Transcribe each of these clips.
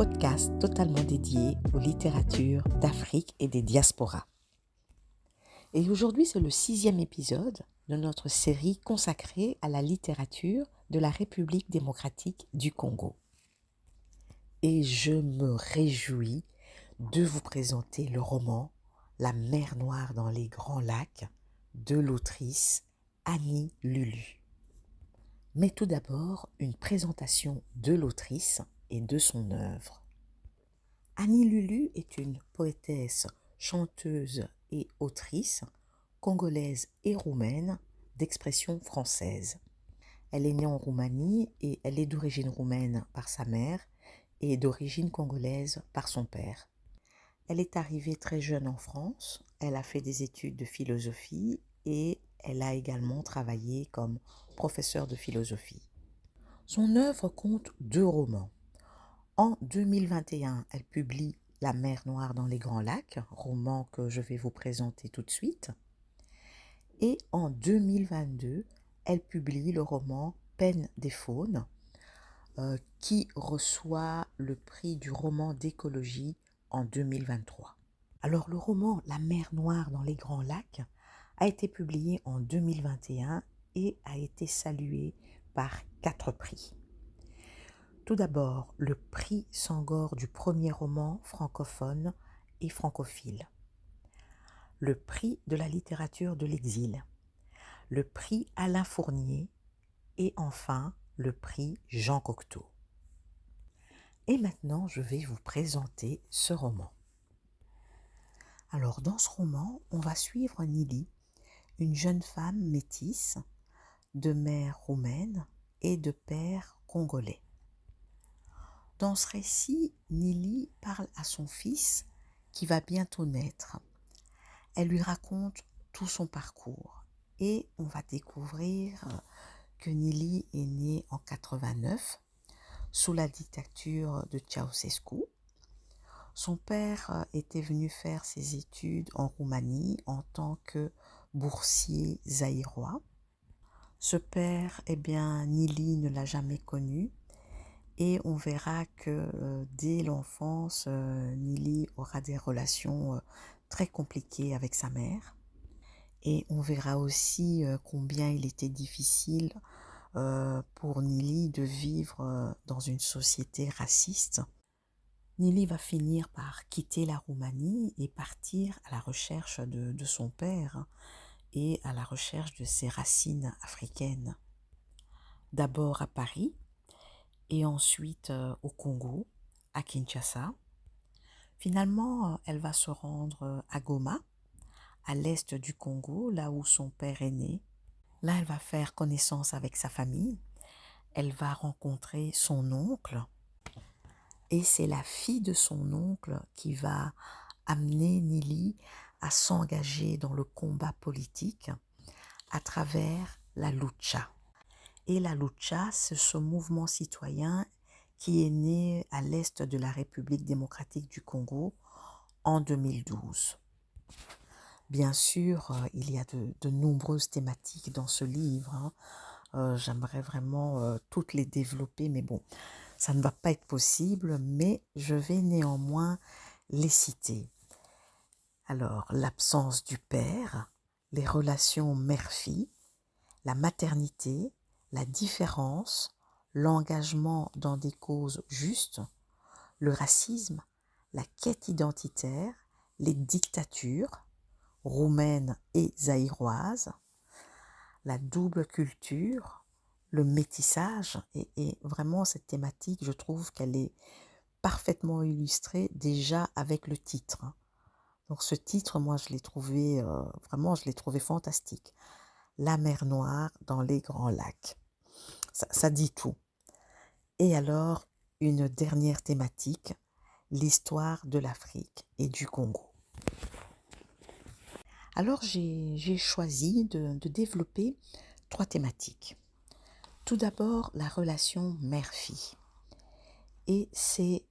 podcast totalement dédié aux littératures d'Afrique et des diasporas. Et aujourd'hui, c'est le 6e épisode de notre série consacrée à la littérature de la République démocratique du Congo. Et je me réjouis de vous présenter le roman La mer Noire dans les grands lacs de l'autrice Annie Lulu. Mais tout d'abord, une présentation de l'autrice et de son œuvre. Annie Lulu est une poétesse, chanteuse et autrice congolaise et roumaine d'expression française. Elle est née en Roumanie et elle est d'origine roumaine par sa mère et d'origine congolaise par son père. Elle est arrivée très jeune en France, elle a fait des études de philosophie et elle a également travaillé comme professeure de philosophie. Son œuvre compte 2 romans. En 2021, elle publie La mer Noire dans les grands lacs, roman que je vais vous présenter tout de suite. Et en 2022, elle publie le roman Peine des faunes, qui reçoit le prix du roman d'écologie en 2023. Alors le roman La mer Noire dans les grands lacs a été publié en 2021 et a été salué par 4 prix. Tout d'abord, le prix Sangor du premier roman francophone et francophile, le prix de la littérature de l'exil, le prix Alain Fournier et enfin le prix Jean Cocteau. Et maintenant, je vais vous présenter ce roman. Alors, dans ce roman, on va suivre Nili, une jeune femme métisse, de mère roumaine et de père congolais. Dans ce récit, Nili parle à son fils qui va bientôt naître. Elle lui raconte tout son parcours et on va découvrir que Nili est née en 89 sous la dictature de Ceausescu. Son père était venu faire ses études en Roumanie en tant que boursier zaïrois. Ce père, Nili ne l'a jamais connu et on verra que dès l'enfance, Nili aura des relations très compliquées avec sa mère. Et on verra aussi combien il était difficile pour Nili de vivre dans une société raciste. Nili va finir par quitter la Roumanie et partir à la recherche de son père et à la recherche de ses racines africaines. D'abord à Paris et ensuite au Congo, à Kinshasa. Finalement, elle va se rendre à Goma, à l'est du Congo, là où son père est né. Là, elle va faire connaissance avec sa famille. Elle va rencontrer son oncle. Et c'est la fille de son oncle qui va amener Nili à s'engager dans le combat politique à travers la lucha. Et la lucha, c'est ce mouvement citoyen qui est né à l'est de la République démocratique du Congo en 2012. Bien sûr, il y a de nombreuses thématiques dans ce livre. J'aimerais vraiment toutes les développer, mais bon, ça ne va pas être possible, mais je vais néanmoins les citer. Alors, l'absence du père, les relations mère-fille, la maternité, la différence, l'engagement dans des causes justes, le racisme, la quête identitaire, les dictatures, roumaines et zaïroises, la double culture, le métissage, et vraiment cette thématique, je trouve qu'elle est parfaitement illustrée déjà avec le titre. Donc ce titre, moi je l'ai trouvé, je l'ai trouvé fantastique. La mer Noire dans les grands lacs. Ça dit tout. Et alors, une dernière thématique, l'histoire de l'Afrique et du Congo. Alors j'ai choisi de développer 3 thématiques. Tout d'abord, la relation mère-fille. Et c'est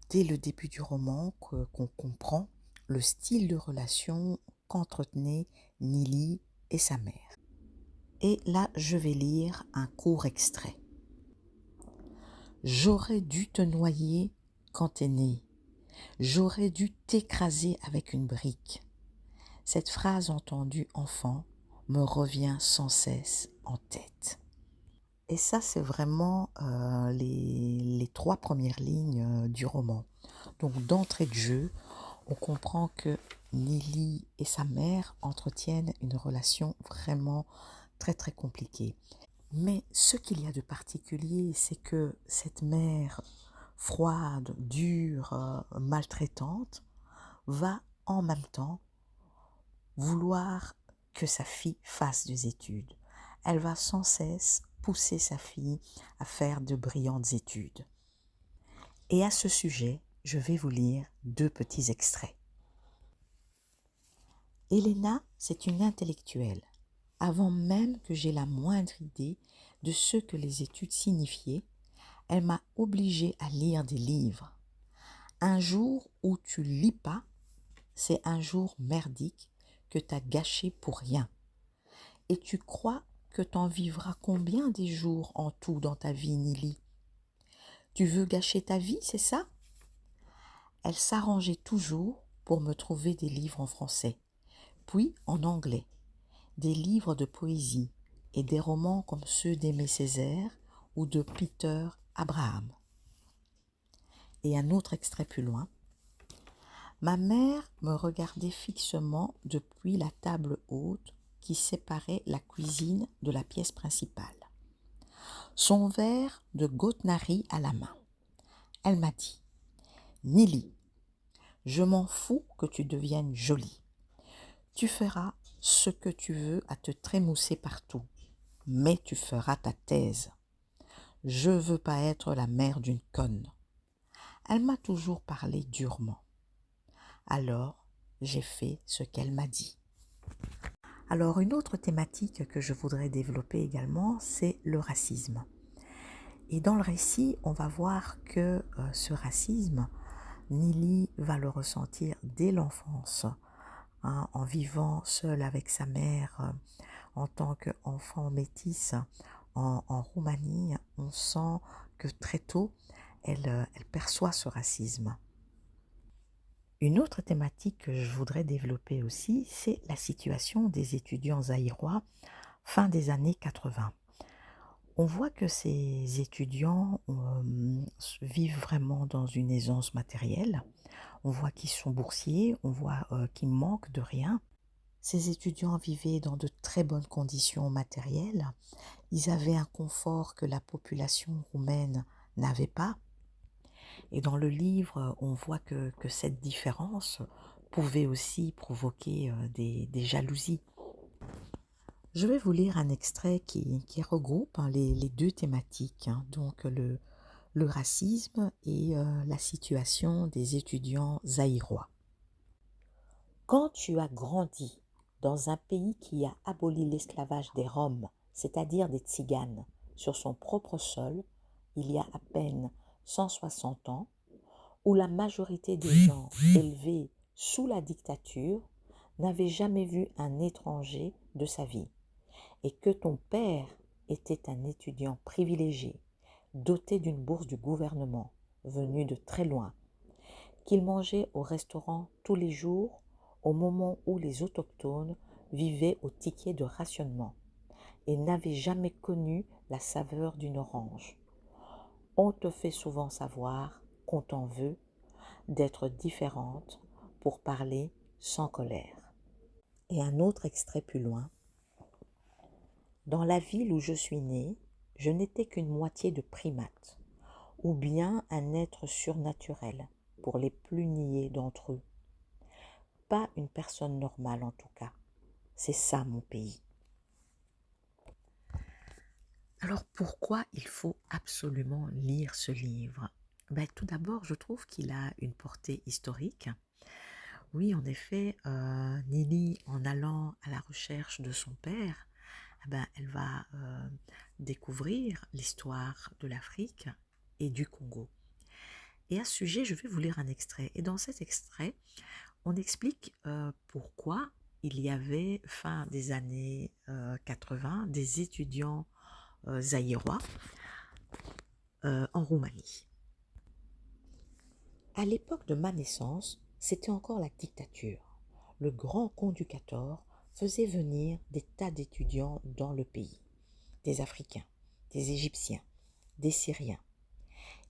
dès le début du roman qu'on comprend le style de relation qu'entretenaient Nili et sa mère. Et là, je vais lire un court extrait. « J'aurais dû te noyer quand t'es né, j'aurais dû t'écraser avec une brique. Cette phrase entendue enfant me revient sans cesse en tête. Et ça, c'est vraiment les trois premières lignes du roman. Donc, d'entrée de jeu, on comprend que Nelly et sa mère entretiennent une relation vraiment très très compliquée. Mais ce qu'il y a de particulier, c'est que cette mère froide, dure, maltraitante, va en même temps vouloir que sa fille fasse des études. Elle va sans cesse pousser sa fille à faire de brillantes études. Et à ce sujet, je vais vous lire deux petits extraits. Elena, c'est une intellectuelle. Avant même que j'aie la moindre idée de ce que les études signifiaient, elle m'a obligée à lire des livres. Un jour où tu lis pas, c'est un jour merdique que t'as gâché pour rien. Et tu crois que t'en vivras combien des jours en tout dans ta vie, Nili? Tu veux gâcher ta vie, c'est ça? Elle s'arrangeait toujours pour me trouver des livres en français, puis en anglais, des livres de poésie et des romans comme ceux d'Aimé Césaire ou de Peter Abraham. Et un autre extrait plus loin. Ma mère me regardait fixement depuis la table haute qui séparait la cuisine de la pièce principale. Son verre de Gautnari à la main. Elle m'a dit « Nili, je m'en fous que tu deviennes jolie. Tu feras ce que tu veux à te trémousser partout, mais tu feras ta thèse. Je veux pas être la mère d'une conne. » Elle m'a toujours parlé durement. Alors, j'ai fait ce qu'elle m'a dit. Alors, une autre thématique que je voudrais développer également, c'est le racisme. Et dans le récit, on va voir que ce racisme, Nili va le ressentir dès l'enfance, hein, en vivant seule avec sa mère en tant qu'enfant métisse en Roumanie. On sent que très tôt, elle perçoit ce racisme. Une autre thématique que je voudrais développer aussi, c'est la situation des étudiants zaïrois fin des années 80. On voit que ces étudiants vivent vraiment dans une aisance matérielle. On voit qu'ils sont boursiers, on voit qu'ils manquent de rien. Ces étudiants vivaient dans de très bonnes conditions matérielles. Ils avaient un confort que la population roumaine n'avait pas. Et dans le livre, on voit que cette différence pouvait aussi provoquer des jalousies. Je vais vous lire un extrait qui regroupe les deux thématiques, hein, donc le racisme et la situation des étudiants zaïrois. Quand tu as grandi dans un pays qui a aboli l'esclavage des Roms, c'est-à-dire des Tziganes, sur son propre sol, il y a à peine 160 ans, où la majorité des gens élevés sous la dictature n'avaient jamais vu un étranger de sa vie, et que ton père était un étudiant privilégié, doté d'une bourse du gouvernement, venu de très loin, qu'il mangeait au restaurant tous les jours au moment où les autochtones vivaient au ticket de rationnement et n'avaient jamais connu la saveur d'une orange. On te fait souvent savoir qu'on t'en veut d'être différente pour parler sans colère. Et un autre extrait plus loin. Dans la ville où je suis née, je n'étais qu'une moitié de primate, ou bien un être surnaturel, pour les plus niais d'entre eux. Pas une personne normale en tout cas. C'est ça mon pays. Alors pourquoi il faut absolument lire ce livre? Tout d'abord, je trouve qu'il a une portée historique. Oui, en effet, Nili, en allant à la recherche de son père, elle va découvrir l'histoire de l'Afrique et du Congo. Et à ce sujet, je vais vous lire un extrait. Et dans cet extrait, on explique pourquoi il y avait, fin des années 80, des étudiants zaïrois en Roumanie. À l'époque de ma naissance, c'était encore la dictature. Le grand conducateur faisait venir des tas d'étudiants dans le pays, des Africains, des Égyptiens, des Syriens.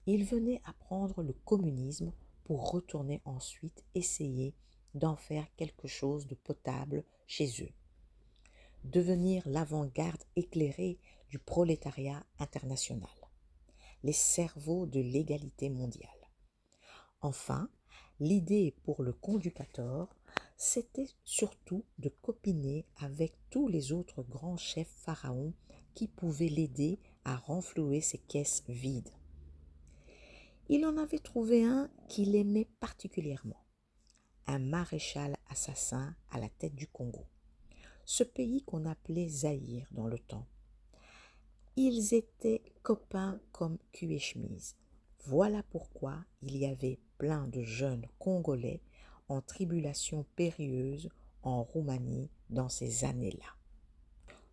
Ils venaient apprendre le communisme pour retourner ensuite essayer d'en faire quelque chose de potable chez eux, devenir l'avant-garde éclairée du prolétariat international, les cerveaux de l'égalité mondiale. Enfin, l'idée pour le conducateur, c'était surtout de copiner avec tous les autres grands chefs pharaons qui pouvaient l'aider à renflouer ses caisses vides. Il en avait trouvé un qu'il aimait particulièrement, un maréchal assassin à la tête du Congo, ce pays qu'on appelait Zaïre dans le temps. Ils étaient copains comme cul et chemise. Voilà pourquoi il y avait plein de jeunes Congolais en tribulation périlleuse en Roumanie dans ces années-là.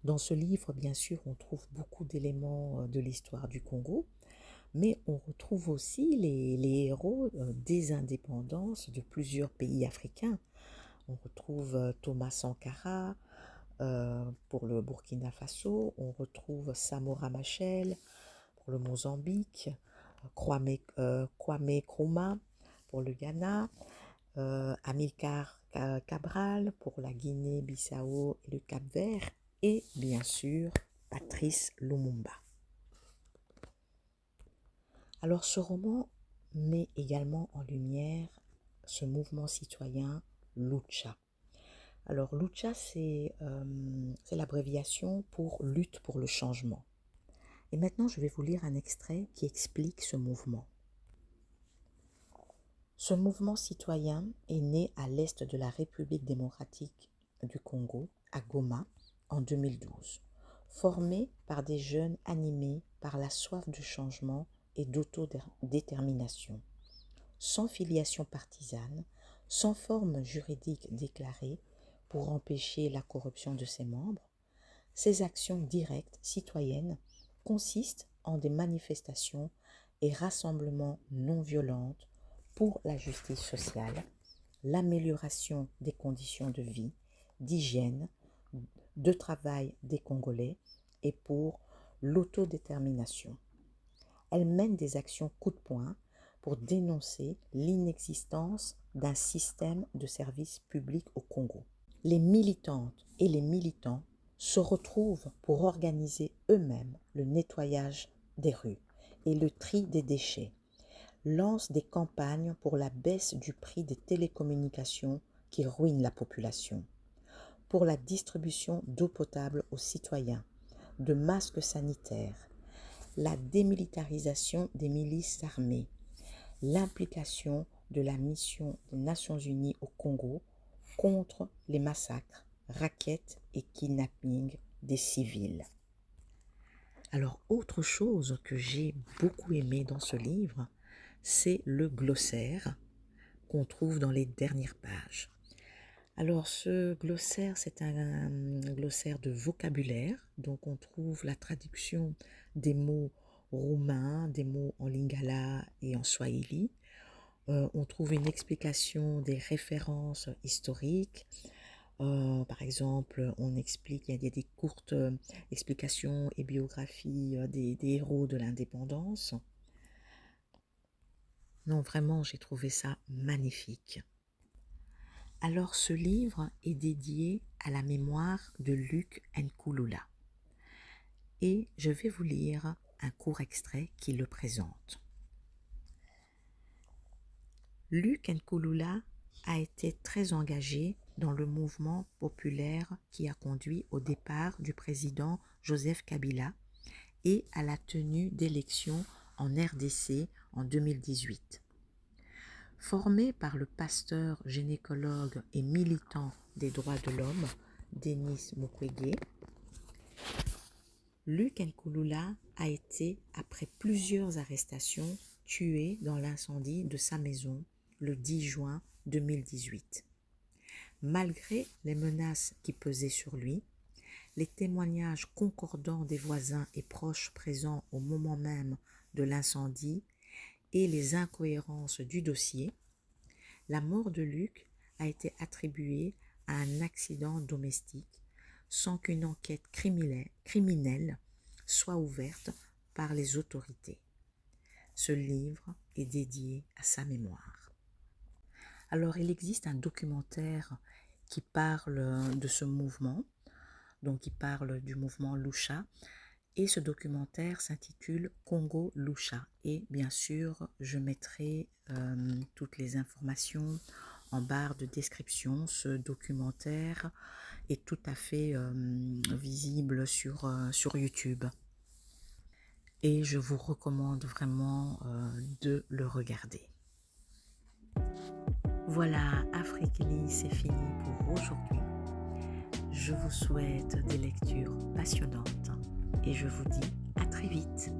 Dans ce livre, bien sûr, on trouve beaucoup d'éléments de l'histoire du Congo, mais on retrouve aussi les héros des indépendances de plusieurs pays africains. On retrouve Thomas Sankara pour le Burkina Faso, on retrouve Samora Machel pour le Mozambique, Kwame Nkrumah pour le Ghana, Amilcar Cabral pour la Guinée-Bissau et le Cap-Vert, et bien sûr Patrice Lumumba. Alors ce roman met également en lumière ce mouvement citoyen Lucha. Alors Lucha, c'est l'abréviation pour lutte pour le changement. Et maintenant, je vais vous lire un extrait qui explique ce mouvement. Ce mouvement citoyen est né à l'est de la République démocratique du Congo, à Goma, en 2012, formé par des jeunes animés par la soif de changement et d'autodétermination, sans filiation partisane, sans forme juridique déclarée pour empêcher la corruption de ses membres. Ces actions directes citoyennes consistent en des manifestations et rassemblements non violentes pour la justice sociale, l'amélioration des conditions de vie, d'hygiène, de travail des Congolais et pour l'autodétermination. Elle mène des actions coup de poing pour dénoncer l'inexistence d'un système de services publics au Congo. Les militantes et les militants se retrouvent pour organiser eux-mêmes le nettoyage des rues et le tri des déchets, lancent des campagnes pour la baisse du prix des télécommunications qui ruinent la population, pour la distribution d'eau potable aux citoyens, de masques sanitaires, la démilitarisation des milices armées, l'implication de la mission des Nations Unies au Congo contre les massacres, rackets et kidnappings des civils. Alors, autre chose que j'ai beaucoup aimé dans ce livre, c'est le glossaire qu'on trouve dans les dernières pages. Alors, ce glossaire, c'est un glossaire de vocabulaire. Donc, on trouve la traduction des mots roumains, des mots en lingala et en swahili. On trouve une explication des références historiques. Par exemple, on explique, il y a des courtes explications et biographies des héros de l'indépendance. Non, vraiment, j'ai trouvé ça magnifique. Alors, ce livre est dédié à la mémoire de Luc Nkulula. Et je vais vous lire un court extrait qui le présente. Luc Nkulula a été très engagé dans le mouvement populaire qui a conduit au départ du président Joseph Kabila et à la tenue d'élections en RDC en 2018. Formé par le pasteur, gynécologue et militant des droits de l'homme, Denis Mukwege, Luc Nkulula a été, après plusieurs arrestations, tué dans l'incendie de sa maison le 10 juin 2018. Malgré les menaces qui pesaient sur lui, les témoignages concordants des voisins et proches présents au moment même de l'incendie et les incohérences du dossier, la mort de Luc a été attribuée à un accident domestique sans qu'une enquête criminelle soit ouverte par les autorités. Ce livre est dédié à sa mémoire. Alors, il existe un documentaire qui parle de ce mouvement, donc qui parle du mouvement Lucha, et ce documentaire s'intitule Congo Lucha. Et bien sûr, je mettrai toutes les informations en barre de description. Ce documentaire est tout à fait visible sur YouTube. Et je vous recommande vraiment de le regarder. Voilà, Afriquely, c'est fini pour aujourd'hui. Je vous souhaite des lectures passionnantes et je vous dis à très vite.